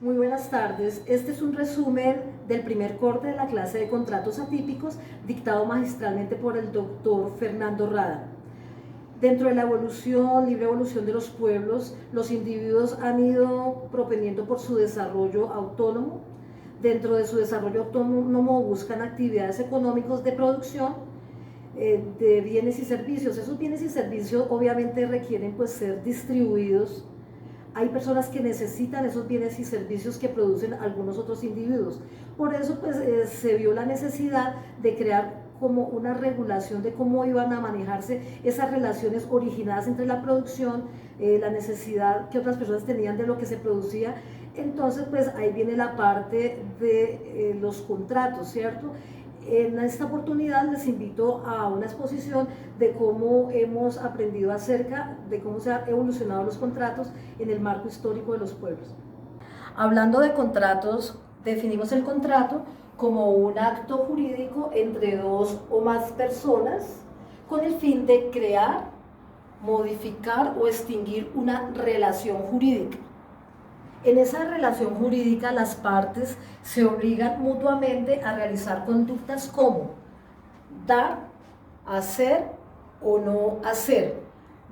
Muy buenas tardes. Este es un resumen del primer corte de la clase de contratos atípicos dictado magistralmente por el doctor Fernando Rada. Dentro de la libre evolución de los pueblos, los individuos han ido propendiendo por su desarrollo autónomo. Dentro de su desarrollo autónomo buscan actividades económicas de producción de bienes y servicios. Esos bienes y servicios obviamente requieren pues ser distribuidos. Hay personas que necesitan esos bienes y servicios que producen algunos otros individuos. Por eso pues, se vio la necesidad de crear como una regulación de cómo iban a manejarse esas relaciones originadas entre la producción, la necesidad que otras personas tenían de lo que se producía. Entonces pues ahí viene la parte de los contratos, ¿cierto? En esta oportunidad les invito a una exposición de cómo hemos aprendido acerca de cómo se han evolucionado los contratos en el marco histórico de los pueblos. Hablando de contratos, definimos el contrato como un acto jurídico entre dos o más personas con el fin de crear, modificar o extinguir una relación jurídica. En esa relación jurídica las partes se obligan mutuamente a realizar conductas como dar, hacer o no hacer.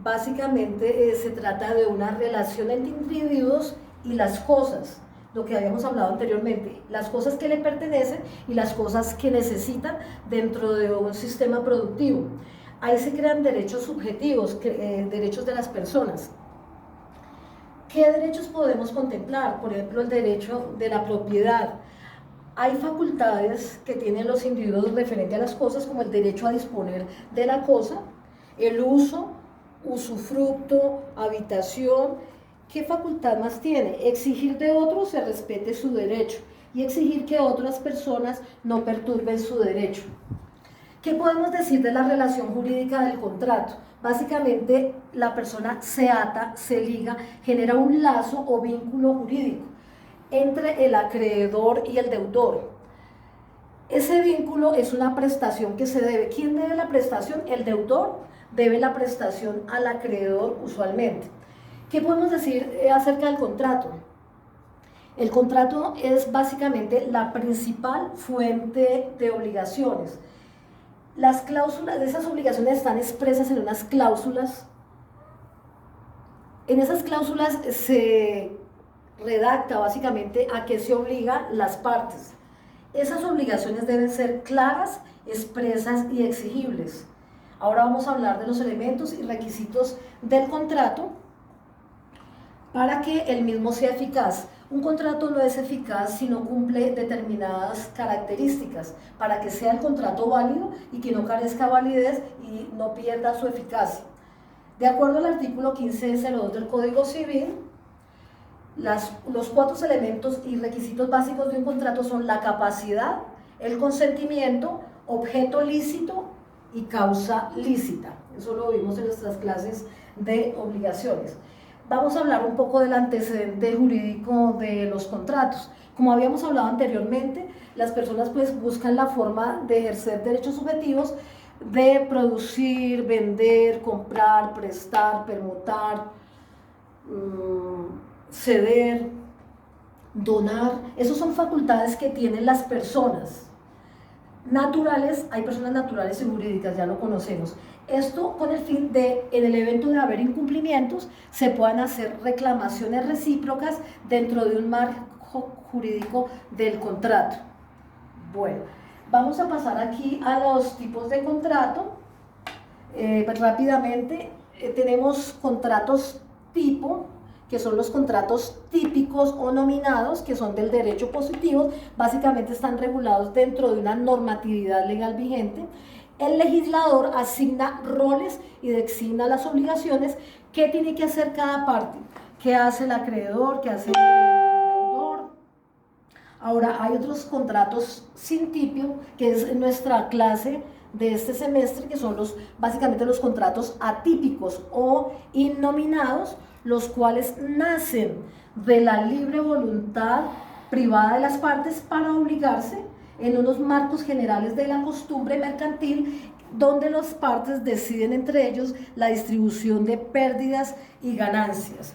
Básicamente se trata de una relación entre individuos y las cosas, lo que habíamos hablado anteriormente, las cosas que le pertenecen y las cosas que necesitan dentro de un sistema productivo. Ahí se crean derechos subjetivos, derechos de las personas. ¿Qué derechos podemos contemplar? Por ejemplo, el derecho de la propiedad. Hay facultades que tienen los individuos referente a las cosas, como el derecho a disponer de la cosa, el uso, usufructo, habitación. ¿Qué facultad más tiene? Exigir de otros se respete su derecho y exigir que otras personas no perturben su derecho. ¿Qué podemos decir de la relación jurídica del contrato? Básicamente, la persona se ata, se liga, genera un lazo o vínculo jurídico entre el acreedor y el deudor. Ese vínculo es una prestación que se debe. ¿Quién debe la prestación? El deudor debe la prestación al acreedor usualmente. ¿Qué podemos decir acerca del contrato? El contrato es básicamente la principal fuente de obligaciones. Las cláusulas de esas obligaciones están expresas en unas cláusulas. En esas cláusulas se redacta básicamente a qué se obligan las partes. Esas obligaciones deben ser claras, expresas y exigibles. Ahora vamos a hablar de los elementos y requisitos del contrato para que el mismo sea eficaz. Un contrato no es eficaz si no cumple determinadas características para que sea el contrato válido y que no carezca validez y no pierda su eficacia. De acuerdo al artículo 1502 del Código Civil, los 4 elementos y requisitos básicos de un contrato son la capacidad, el consentimiento, objeto lícito y causa lícita. Eso lo vimos en nuestras clases de obligaciones. Vamos a hablar un poco del antecedente jurídico de los contratos. Como habíamos hablado anteriormente, las personas pues buscan la forma de ejercer derechos subjetivos, de producir, vender, comprar, prestar, permutar, ceder, donar. Esas son facultades que tienen las personas naturales. Hay personas naturales y jurídicas, ya lo conocemos. Esto con el fin de, en el evento de haber incumplimientos, se puedan hacer reclamaciones recíprocas dentro de un marco jurídico del contrato. Bueno, vamos a pasar aquí a los tipos de contrato. Rápidamente, tenemos contratos tipo, que son los contratos típicos o nominados, que son del derecho positivo. Básicamente están regulados dentro de una normatividad legal vigente. El legislador asigna roles y designa las obligaciones que tiene que hacer cada parte. ¿Qué hace el acreedor? ¿Qué hace el deudor? Ahora, hay otros contratos sin tipio, que es nuestra clase de este semestre, que son básicamente los contratos atípicos o innominados, los cuales nacen de la libre voluntad privada de las partes para obligarse en unos marcos generales de la costumbre mercantil, donde las partes deciden entre ellos la distribución de pérdidas y ganancias.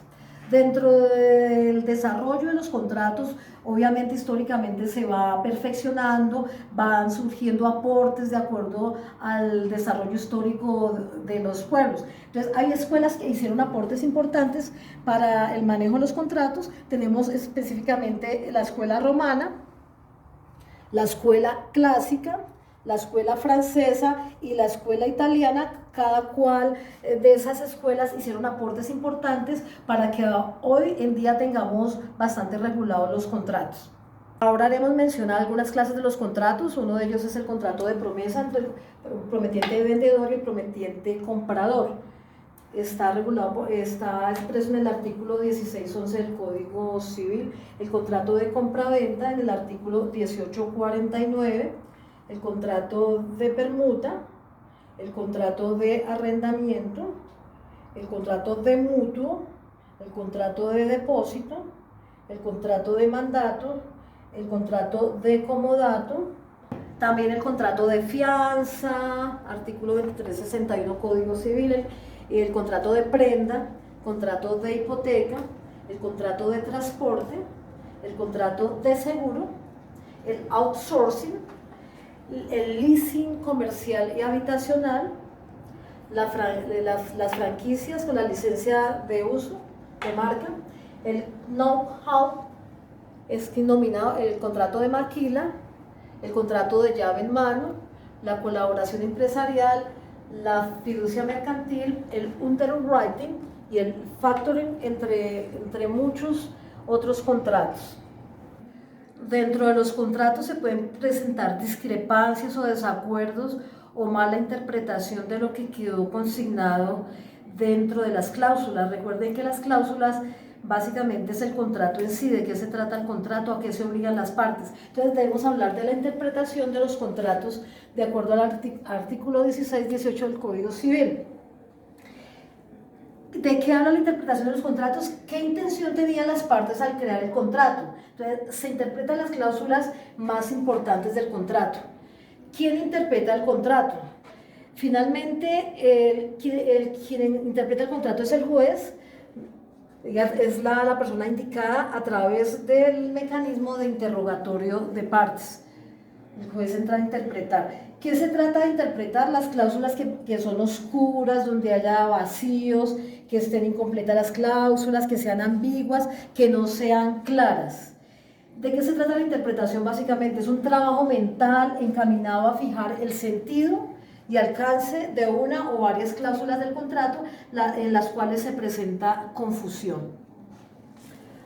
Dentro del desarrollo de los contratos, obviamente históricamente se va perfeccionando, van surgiendo aportes de acuerdo al desarrollo histórico de los pueblos. Entonces hay escuelas que hicieron aportes importantes para el manejo de los contratos. Tenemos específicamente la escuela romana, la escuela clásica, la escuela francesa y la escuela italiana. Cada cual de esas escuelas hicieron aportes importantes para que hoy en día tengamos bastante regulados los contratos. Ahora haremos mención a algunas clases de los contratos. Uno de ellos es el contrato de promesa entre el prometiente vendedor y el prometiente comprador. Está regulado, está expreso en el artículo 1611 del Código Civil, el contrato de compra-venta en el artículo 1849, el contrato de permuta, el contrato de arrendamiento, el contrato de mutuo, el contrato de depósito, el contrato de mandato, el contrato de comodato, también el contrato de fianza, artículo 2361 Código Civil, el contrato de prenda, contrato de hipoteca, el contrato de transporte, el contrato de seguro, el outsourcing, el leasing comercial y habitacional, las franquicias con la licencia de uso de marca, el know-how, es denominado el contrato de maquila, el contrato de llave en mano, la colaboración empresarial, la fiducia mercantil, el underwriting y el factoring, entre muchos otros contratos. Dentro de los contratos se pueden presentar discrepancias o desacuerdos o mala interpretación de lo que quedó consignado dentro de las cláusulas. Recuerden que las cláusulas básicamente es el contrato en sí, de qué se trata el contrato, a qué se obligan las partes. Entonces debemos hablar de la interpretación de los contratos de acuerdo al artículo 16-18 del Código Civil. ¿De qué habla la interpretación de los contratos? ¿Qué intención tenían las partes al crear el contrato? Entonces se interpretan las cláusulas más importantes del contrato. ¿Quién interpreta el contrato? Finalmente, quien interpreta el contrato es el juez. Es la persona indicada a través del mecanismo de interrogatorio de partes. El juez entra a interpretar. ¿Qué se trata de interpretar? Las cláusulas que son oscuras, donde haya vacíos, que estén incompletas las cláusulas, que sean ambiguas, que no sean claras. ¿De qué se trata la interpretación? Básicamente es un trabajo mental encaminado a fijar el sentido y alcance de una o varias cláusulas del contrato en las cuales se presenta confusión.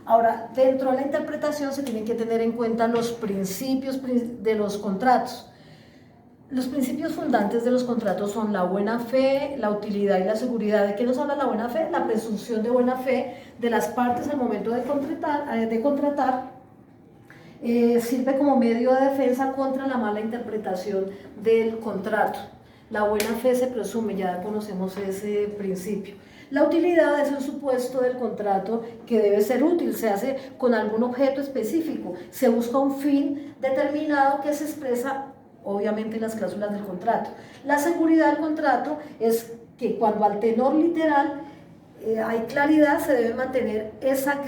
Ahora, dentro de la interpretación se tienen que tener en cuenta los principios de los contratos. Los principios fundantes de los contratos son la buena fe, la utilidad y la seguridad. ¿De qué nos habla la buena fe? La presunción de buena fe de las partes al momento de contratar. Sirve como medio de defensa contra la mala interpretación del contrato. La buena fe se presume, ya conocemos ese principio. La utilidad es el supuesto del contrato que debe ser útil, se hace con algún objeto específico, se busca un fin determinado que se expresa obviamente en las cláusulas del contrato. La seguridad del contrato es que cuando al tenor literal hay claridad, se debe mantener esa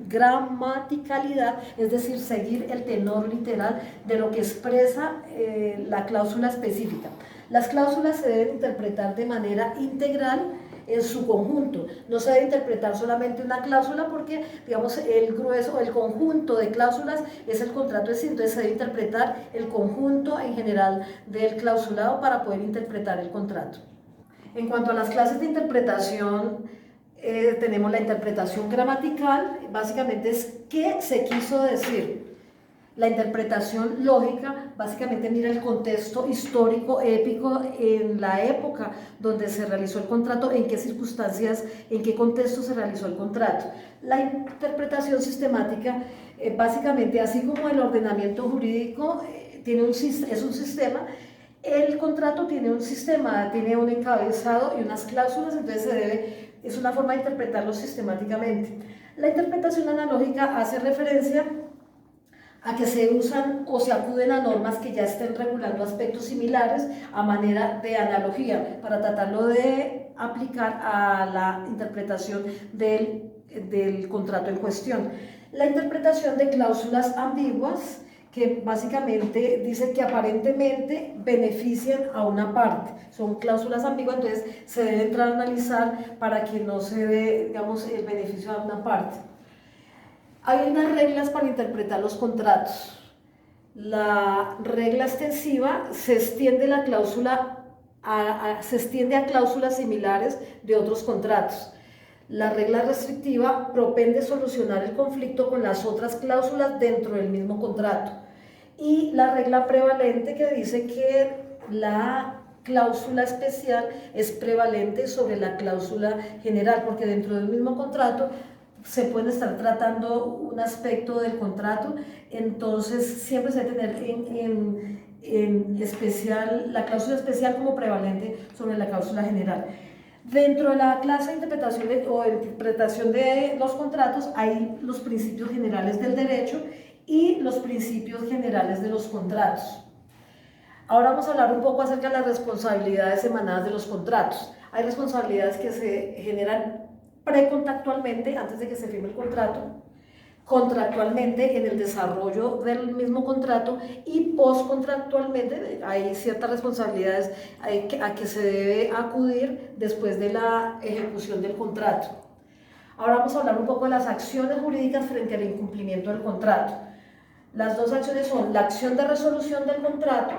gramaticalidad, es decir, seguir el tenor literal de lo que expresa la cláusula específica. Las cláusulas se deben interpretar de manera integral en su conjunto. No se debe interpretar solamente una cláusula porque, digamos, el grueso, el conjunto de cláusulas es el contrato en sí, entonces se debe interpretar el conjunto en general del clausulado para poder interpretar el contrato. En cuanto a las clases de interpretación, tenemos la interpretación gramatical, básicamente es qué se quiso decir. La interpretación lógica, básicamente mira el contexto histórico, épico, en la época donde se realizó el contrato, en qué circunstancias, en qué contexto se realizó el contrato. La interpretación sistemática, básicamente, así como el ordenamiento jurídico es un sistema, el contrato tiene un sistema, tiene un encabezado y unas cláusulas, entonces es una forma de interpretarlo sistemáticamente. La interpretación analógica hace referencia a que se usan o se acuden a normas que ya estén regulando aspectos similares a manera de analogía para tratarlo de aplicar a la interpretación del del contrato en cuestión. La interpretación de cláusulas ambiguas, que básicamente dice que aparentemente benefician a una parte. Son cláusulas ambiguas, entonces se debe entrar a analizar para que no se dé, digamos, el beneficio a una parte. Hay unas reglas para interpretar los contratos. La regla extensiva se extiende la cláusula se extiende a cláusulas similares de otros contratos. La regla restrictiva propende solucionar el conflicto con las otras cláusulas dentro del mismo contrato. Y la regla prevalente, que dice que la cláusula especial es prevalente sobre la cláusula general, porque dentro del mismo contrato se puede estar tratando un aspecto del contrato, entonces siempre se debe tener en especial la cláusula especial como prevalente sobre la cláusula general. Dentro de la clase de interpretación o interpretación de los contratos hay los principios generales del derecho y los principios generales de los contratos. Ahora vamos a hablar un poco acerca de las responsabilidades emanadas de los contratos. Hay responsabilidades que se generan precontractualmente, antes de que se firme el contrato, contractualmente en el desarrollo del mismo contrato y postcontractualmente. Hay ciertas responsabilidades a que se debe acudir después de la ejecución del contrato. Ahora vamos a hablar un poco de las acciones jurídicas frente al incumplimiento del contrato. Las dos acciones son la acción de resolución del contrato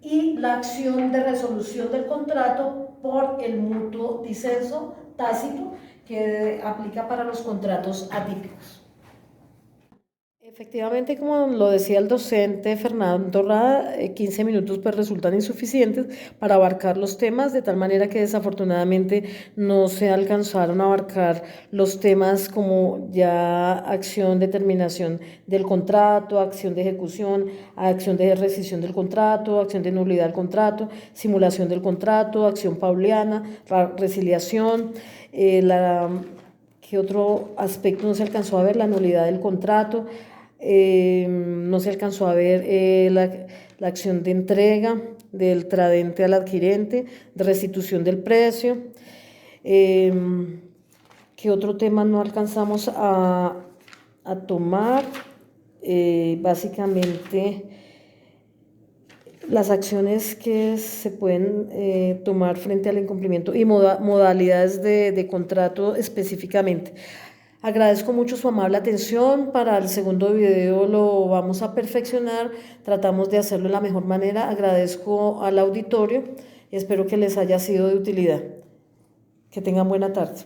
y la acción de resolución del contrato por el mutuo disenso tácito, que aplica para los contratos atípicos. Efectivamente, como lo decía el docente Fernando Rada, 15 minutos pues resultan insuficientes para abarcar los temas, de tal manera que desafortunadamente no se alcanzaron a abarcar los temas como ya acción de terminación del contrato, acción de ejecución, acción de rescisión del contrato, acción de nulidad del contrato, simulación del contrato, acción pauliana, resiliación, ¿qué otro aspecto no se alcanzó a ver? La nulidad del contrato. No se alcanzó a ver la acción de entrega del tradente al adquirente, de restitución del precio. ¿Qué otro tema no alcanzamos a tomar? Básicamente las acciones que se pueden tomar frente al incumplimiento y modalidades de contrato específicamente. Agradezco mucho su amable atención. Para el segundo video lo vamos a perfeccionar, tratamos de hacerlo de la mejor manera. Agradezco al auditorio y espero que les haya sido de utilidad. Que tengan buena tarde.